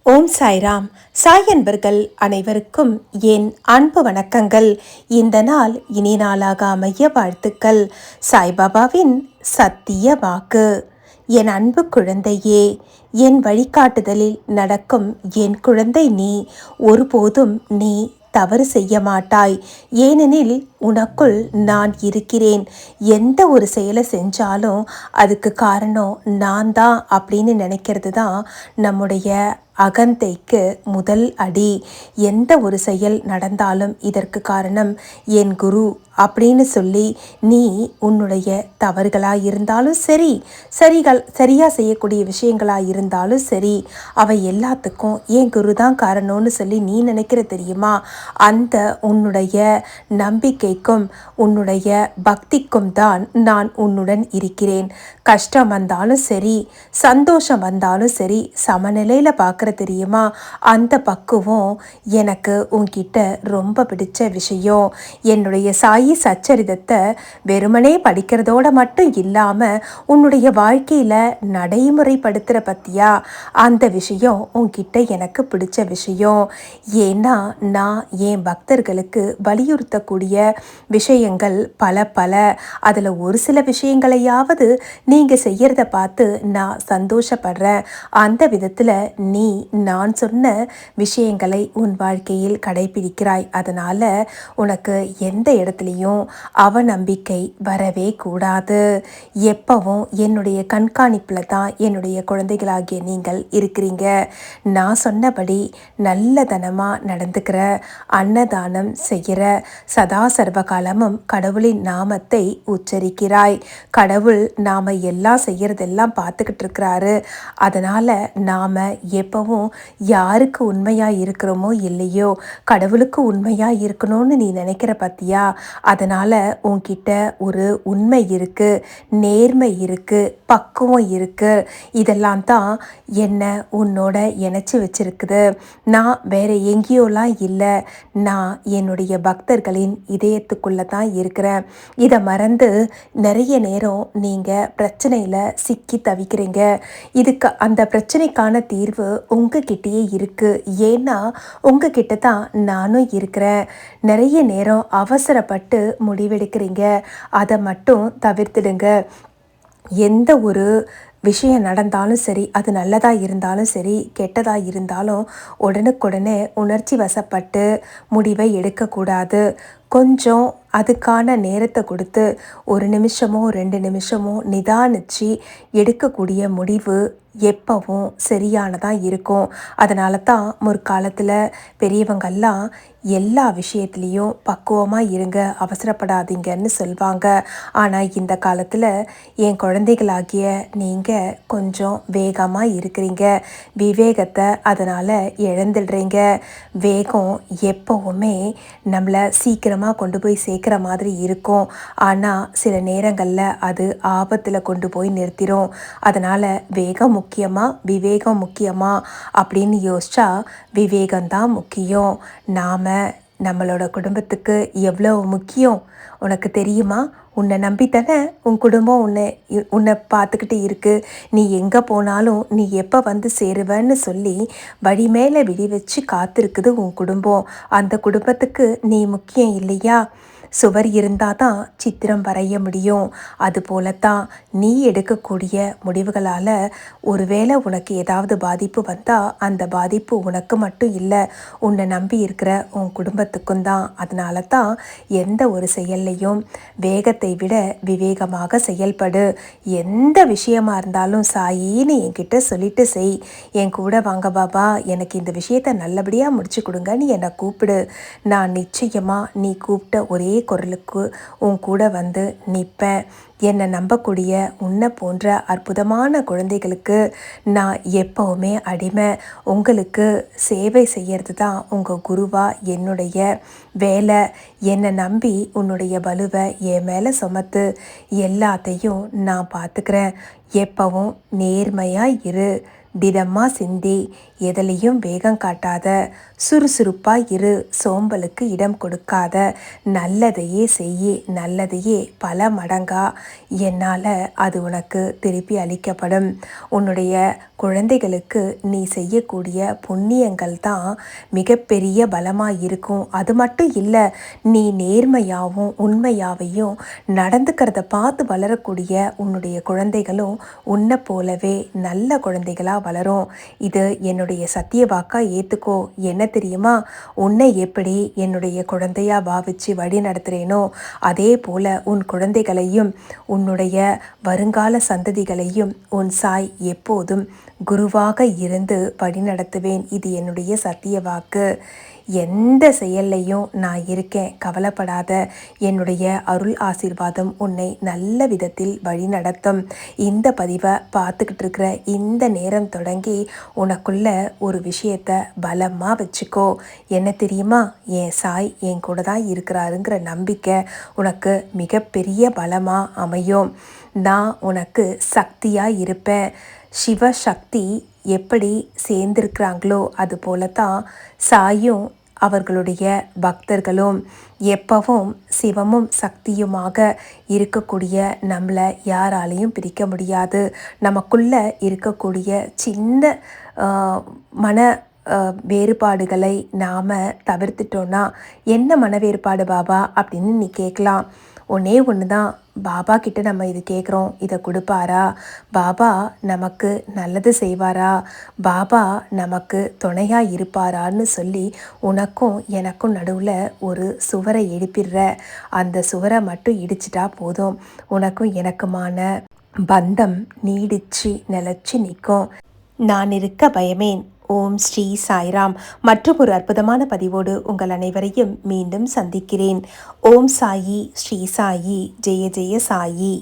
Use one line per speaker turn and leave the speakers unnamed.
ஓம் சாய்ராம். சாய் அன்பர்கள் அனைவருக்கும் என் அன்பு வணக்கங்கள். இந்த நாள் இனி நாளாக அமைய வாழ்த்துக்கள். சாய்பாபாவின் சத்திய வாக்கு. என் அன்பு குழந்தையே, என் வழிகாட்டுதலில் நடக்கும் என் குழந்தை நீ. ஒருபோதும் நீ தவறு செய்ய மாட்டாய். ஏனெனில் உனக்குள் நான் இருக்கிறேன். எந்த ஒரு செயலை செஞ்சாலும் அதுக்கு காரணம் நான் தான் அப்படின்னு நினைக்கிறது தான் நம்முடைய அகந்தைக்கு முதல் அடி. எந்த ஒரு செயல் நடந்தாலும் இதற்கு காரணம் என் குரு அப்படின்னு சொல்லி நீ உன்னுடைய தவறுகளாக இருந்தாலும் சரி, சரியாக செய்யக்கூடிய விஷயங்களாக இருந்தாலும் சரி, அவை எல்லாத்துக்கும் என் குரு தான் காரணம்னு சொல்லி நீ நினைக்கிற தெரியுமா? அந்த உன்னுடைய நம்பிக்கைக்கும் உன்னுடைய பக்திக்கும் தான் நான் உன்னுடன் இருக்கிறேன். கஷ்டம் வந்தாலும் சரி, சந்தோஷம் வந்தாலும் சரி, சமநிலையில் பார்க்குற தெரியுமா? அந்த பக்குவம் எனக்கு உன்கிட்ட ரொம்ப பிடிச்ச விஷயம். என்னுடைய சாயி சச்சரிதத்தை வெறுமனே படிக்கிறதோட மட்டும் இல்லாமல் உன்னுடைய வாழ்க்கையில் நடைமுறைப்படுத்துகிற பற்றியா, அந்த விஷயம் உன்கிட்ட எனக்கு பிடிச்ச விஷயம். ஏன்னா நான் என் பக்தர்களுக்கு வலியுறுத்தக்கூடிய விஷயங்கள் பல அதில் ஒரு சில விஷயங்களையாவது நீங்கள் செய்கிறத பார்த்து நான் சந்தோஷப்படுறேன். அந்த விதத்தில் நீ நான் சொன்ன விஷயங்களை உன் வாழ்க்கையில் கடைபிடிக்கிறாய். அதனால் உனக்கு எந்த இடத்துலையும் அவநம்பிக்கை வரவே கூடாது. எப்பவும் என்னுடைய கண்காணிப்பில் தான் என்னுடைய குழந்தைகளாகிய நீங்கள் இருக்கிறீங்க. நான் சொன்னபடி நல்லதனமாக நடந்துக்கிற, அன்னதானம் செய்கிற, சதா சர்வகாலமும் கடவுளின் நாமத்தை உச்சரிக்கிறாய். கடவுள் நாம் எல்லாம் செய்கிறதெல்லாம் பார்த்துக்கிட்டு இருக்கிறாரு. அதனால் நாம் எப்பவும் யாருக்கு உண்மையாக இருக்கிறோமோ இல்லையோ, கடவுளுக்கு உண்மையாக இருக்கணும்னு நீ நினைக்கிற பத்தியா? அதனால் உன்கிட்ட ஒரு உண்மை இருக்குது, நேர்மை இருக்குது, பக்குவம் இருக்குது. இதெல்லாம் தான் என்னை உன்னோட இணைச்சி வச்சிருக்குது. நான் வேற எங்கேயோலாம் இல்லை, நான் என்னுடைய பக்தர்களின் இதயத்துக்குள்ளே தான் இருக்கிறேன். இதை மறந்து நிறைய நேரம் நீங்கள் பிரச்சனையில் சிக்கி தவிக்கிறீங்க. இதுக்கு அந்த பிரச்சனைக்கான தீர்வு உங்ககிட்டயே இருக்குது. ஏன்னா உங்ககிட்ட தான் நானும் இருக்கிறேன். நிறைய நேரம் அவசரப்பட்டு முடிவெடுக்கிறீங்க. அதை மட்டும் தவிர்த்துடுங்க. எந்த ஒரு விஷயம் நடந்தாலும் சரி, அது நல்லதாக இருந்தாலும் சரி, கெட்டதாக இருந்தாலும் உடனுக்குடனே உணர்ச்சி வசப்பட்டு முடிவை எடுக்கக்கூடாது. கொஞ்சம் அதுக்கான நேரத்தை கொடுத்து 1 நிமிஷமோ 2 நிமிஷமோ நிதானித்து எடுக்கக்கூடிய முடிவு எப்பவும் சரியானதாக இருக்கும். அதனால தான் முற்காலத்தில் பெரியவங்கள்லாம் எல்லா விஷயத்துலேயும் பக்குவமாக இருங்க, அவசரப்படாதீங்கன்னு சொல்வாங்க. ஆனால் இந்த காலத்தில் என் குழந்தைகளாகிய நீங்கள் கொஞ்சம் வேகமாக இருக்கிறீங்க. விவேகத்தை அதனால் இழந்துடுறீங்க. வேகம் எப்போவுமே நம்மளை சீக்கிரமாக கொண்டு போய் சேர்க்குற மாதிரி இருக்கும். ஆனால் சில நேரங்களில் அது ஆபத்தில் கொண்டு போய் நிறுத்திடும். அதனால் வேகம் முக்கியமா விவேகம் முக்கியமா அப்படின்னு யோசிச்சா விவேகம்தான் முக்கியம். நாம் நம்மளோட குடும்பத்துக்கு எவ்வளோ முக்கியம் உனக்கு தெரியுமா? உன்னை நம்பித்தானே உன் குடும்பம் உன்னை பார்த்துக்கிட்டு இருக்கு. நீ எங்கே போனாலும் நீ எப்போ வந்து சேருவேன்னு சொல்லி வழி மேலே விழி வச்சு காத்திருக்குது உன் குடும்பம். அந்த குடும்பத்துக்கு நீ முக்கியம் இல்லையா? சுவர் இருந்தால் தான் சித்திரம் வரைய முடியும். அதுபோலத்தான் நீ எடுக்கக்கூடிய முடிவுகளால் ஒருவேளை உனக்கு ஏதாவது பாதிப்பு வந்தால் அந்த பாதிப்பு உனக்கு மட்டும் இல்லை, உன்னை நம்பி இருக்கிற உன் குடும்பத்துக்கும் தான். அதனால தான் எந்த ஒரு செயல்லையும் வேகத்தை விட விவேகமாக செயல்படு. எந்த விஷயமா இருந்தாலும் சாயின்னு என்கிட்ட சொல்லிட்டு செய். என் கூட வாங்க பாபா, எனக்கு இந்த விஷயத்தை நல்லபடியாக முடிச்சு கொடுங்கன்னு என்னை கூப்பிடு. நான் நிச்சயமாக நீ கூப்பிட்ட ஒரே குரலுக்கு உன் கூட வந்து நிற்பேன். என்னை நம்பக்கூடிய உன்னை போன்ற அற்புதமான குழந்தைகளுக்கு நான் எப்போவுமே அடிமை. உங்களுக்கு சேவை செய்கிறது தான் உங்கள் குருவா என்னுடைய வேலை. என்னை நம்பி உன்னுடைய பலுவை என் மேலே சுமத்து. எல்லாத்தையும் நான் பார்த்துக்கிறேன். எப்பவும் நேர்மையாக இரு, திடமா சிந்தி எதிலையும் வேகம் காட்டாத, சுறுசுறுப்பாக இரு, சோம்பலுக்கு இடம் கொடுக்காத, நல்லதையே செய்யி, நல்லதையே பல மடங்கா என்னால் அது உனக்கு திருப்பி அளிக்கப்படும். உன்னுடைய குழந்தைகளுக்கு நீ செய்யக்கூடிய புண்ணியங்கள் தான் மிகப்பெரிய பலமாக இருக்கும். அது மட்டும் இல்லை, நீ நேர்மையாகவும் உண்மையாவையும் நடந்துக்கிறத பார்த்து வளரக்கூடிய உன்னுடைய குழந்தைகளும் உன்னை போலவே நல்ல குழந்தைகளாக வளரும். இது என்னுடைய சத்திய வாக்கா ஏற்றுக்கோ. என்ன தெரியுமா, உன்னை எப்படி என்னுடைய குழந்தையாக பாவிச்சு வழி நடத்துகிறேனோ அதே போல் உன் குழந்தைகளையும் உன்னுடைய வருங்கால சந்ததிகளையும் உன் சாய் எப்போதும் குருவாக இருந்து வழிநடத்துவேன். இது என்னுடைய சத்திய வாக்கு. எந்த செயல்லையும் நான் இருக்கேன், கவலைப்படாத. என்னுடைய அருள் ஆசீர்வாதம் உன்னை நல்ல விதத்தில் வழி நடத்தும். இந்த பதிவை பார்த்துக்கிட்டு இருக்கிற இந்த நேரம் தொடங்கி உனக்குள்ள ஒரு விஷயத்தை பலமாக வச்சுக்கோ. என்ன தெரியுமா, என் சாய் என் கூட தான் இருக்கிறாருங்கிற நம்பிக்கை உனக்கு மிகப்பெரிய பலமாக அமையும். நான் உனக்கு சக்தியாக இருப்பேன். சிவசக்தி எப்படி சேர்ந்திருக்கிறாங்களோ அது போல தான் சாயும் அவர்களுடைய பக்தர்களும். எப்பவும் சிவமும் சக்தியுமாக இருக்கக்கூடிய நம்மளை யாராலையும் பிரிக்க முடியாது. நமக்குள்ள இருக்கக்கூடிய சின்ன மன வேறுபாடுகளை நாம் தவிர்த்துட்டோன்னா, என்ன மன வேறுபாடு பாபா அப்படின்னு நீ கேட்கலாம். ஒன்றே ஒன்று தான், பாபா கிட்ட நம்ம இது கேட்குறோம், இதை கொடுப்பாரா? பாபா நமக்கு நல்லது செய்வாரா? பாபா நமக்கு துணையாக இருப்பாரான்னு சொல்லி உனக்கும் எனக்கும் நடுவில் ஒரு சுவரை எழுப்பிடுற. அந்த சுவரை மட்டும் இடிச்சிட்டா போதும், உனக்கும் எனக்குமான பந்தம் நீடிச்சு நிலச்சி நிற்கும். நான் இருக்க பயமேன். ஓம் ஸ்ரீ சாய்ராம். மற்றும் ஒரு அற்புதமான பதிவோடு உங்கள் அனைவரையும் மீண்டும் சந்திக்கிறேன். ஓம் சாயி, ஸ்ரீ சாயி, ஜெய ஜெய சாயி.